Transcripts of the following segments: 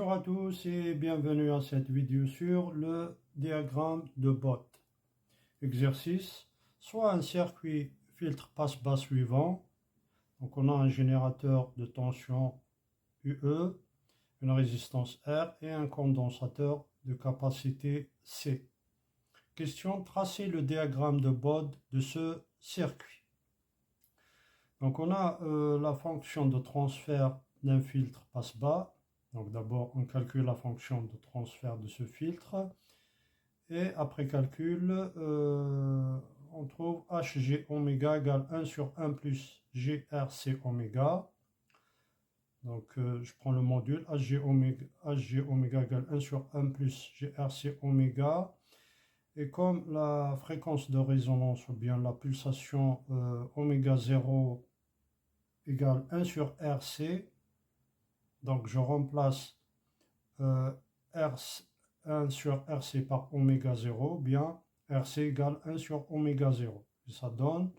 Bonjour à tous et bienvenue à cette vidéo sur le diagramme de Bott. Exercice, soit un circuit filtre passe-bas suivant. Donc on a un générateur de tension UE, une résistance R et un condensateur de capacité C. Question, tracer le diagramme de Bott de ce circuit. Donc on a la fonction de transfert d'un filtre passe-bas. Donc d'abord, on calcule la fonction de transfert de ce filtre. Et après calcul, on trouve Hg oméga égale 1 sur 1 plus GRC oméga. Donc je prends le module Hg oméga égale 1 sur 1 plus GRC oméga. Et comme la fréquence de résonance ou bien la pulsation oméga 0 égale 1 sur RC, donc je remplace R1 sur RC par oméga 0, bien RC égale 1 sur oméga 0. Et ça donne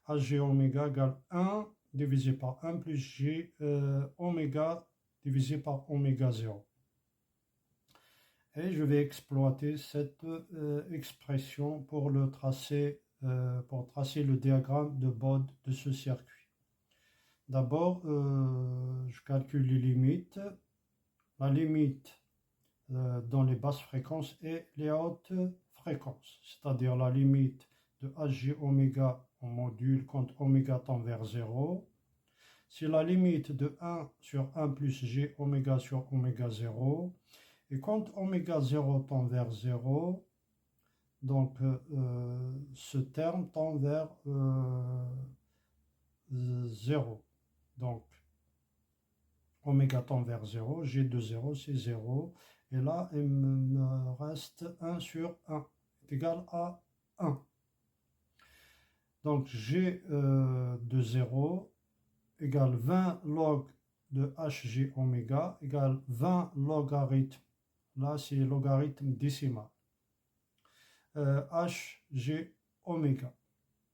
Hg oméga égale 1 divisé par 1 plus G oméga divisé par oméga 0. Et je vais exploiter cette expression pour tracer le diagramme de Bott de ce circuit. D'abord, je calcule les limites. La limite dans les basses fréquences et les hautes fréquences, c'est-à-dire la limite de Hg oméga en module quand oméga tend vers 0. C'est la limite de 1 sur 1 plus G oméga sur oméga 0. Et quand oméga 0 tend vers 0, donc ce terme tend vers 0. Donc, oméga tend vers 0, G de 0, c'est 0. Et là, il me reste 1 sur 1, est égal à 1. Donc, G de 0 égale 20 log de Hg oméga égale 20 logarithme. Là, c'est logarithme décimal. Hg oméga.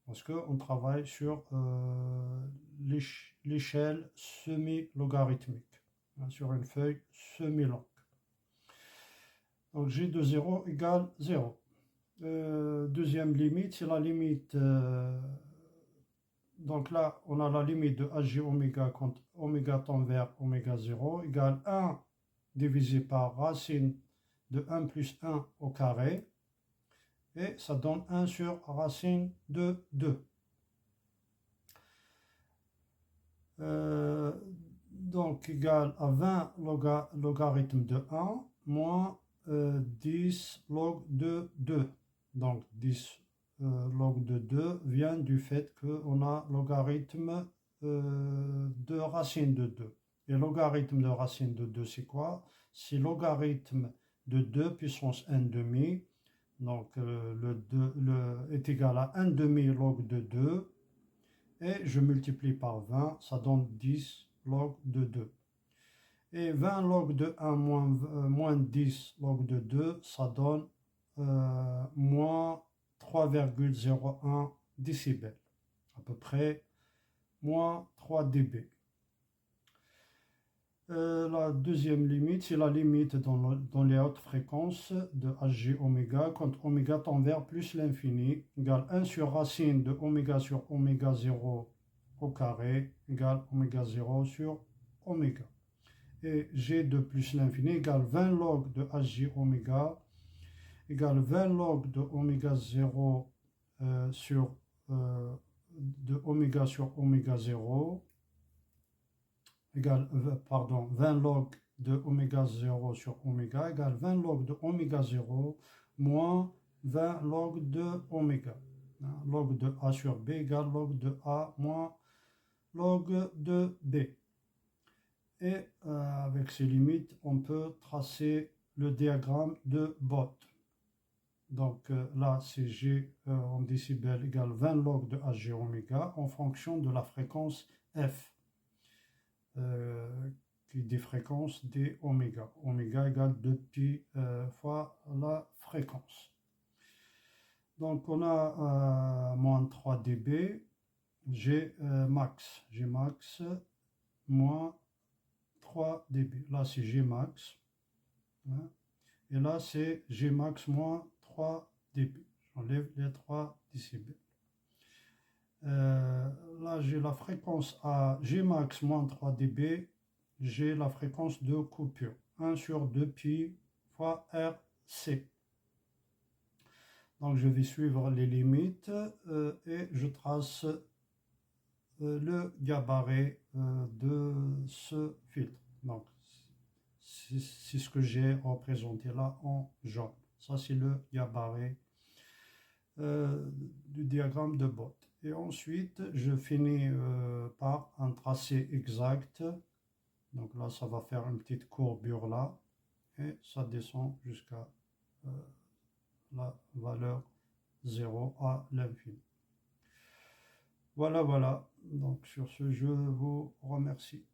Parce qu'on travaille sur l'échelle semi-logarithmique, hein, sur une feuille semi-longue. Donc G de 0 égale 0. Deuxième limite, c'est la limite. Donc là, on a la limite de Hg oméga quand oméga tend vers oméga 0 égale 1 divisé par racine de 1 plus 1 au carré. Et ça donne 1 sur racine de 2. Donc égal à 20 logarithme de 1 moins 10 log de 2. Donc 10 log de 2 vient du fait qu'on a logarithme de racine de 2. Et logarithme de racine de 2, c'est quoi? C'est logarithme de 2 puissance 1 demi. Donc le 2 est égal à 1 demi log de 2 et je multiplie par 20, ça donne 10 log de 2. Et 20 log de 1 moins 10 log de 2, ça donne moins 3,01 décibels, à peu près moins 3 dB. La deuxième limite, c'est la limite dans les hautes fréquences de Hg oméga quand oméga tend vers plus l'infini, égale 1 sur racine de oméga sur oméga 0 au carré, égale oméga 0 sur oméga. Et G de plus l'infini égale 20 log de Hg oméga, égale 20 log de oméga 0 de oméga sur oméga 0, égale, 20 log de oméga 0 sur oméga égale 20 log de oméga 0 moins 20 log de oméga. Log de A sur B égale log de A moins log de B. Et avec ces limites, on peut tracer le diagramme de Bott. Donc là, c'est G en décibels égale 20 log de Hg oméga en fonction de la fréquence F. Qui des fréquences des oméga. Oméga égale 2pi fois la fréquence. Donc on a moins 3 dB, G max moins 3 dB. Là c'est G max. hein. Et là, c'est Gmax moins 3 dB. J'enlève les 3 décibels. Là, j'ai la fréquence à Gmax moins 3 dB. J'ai la fréquence de coupure. 1 sur 2 pi fois RC. Donc, je vais suivre les limites et je trace le gabarit de ce filtre. Donc, c'est ce que j'ai représenté là en jaune. Ça, c'est le gabarit du diagramme de Bott. Et ensuite, je finis par un tracé exact. Donc là, ça va faire une petite courbure là. Et ça descend jusqu'à la valeur 0 à l'infini. Voilà, voilà. Donc sur ce, je vous remercie.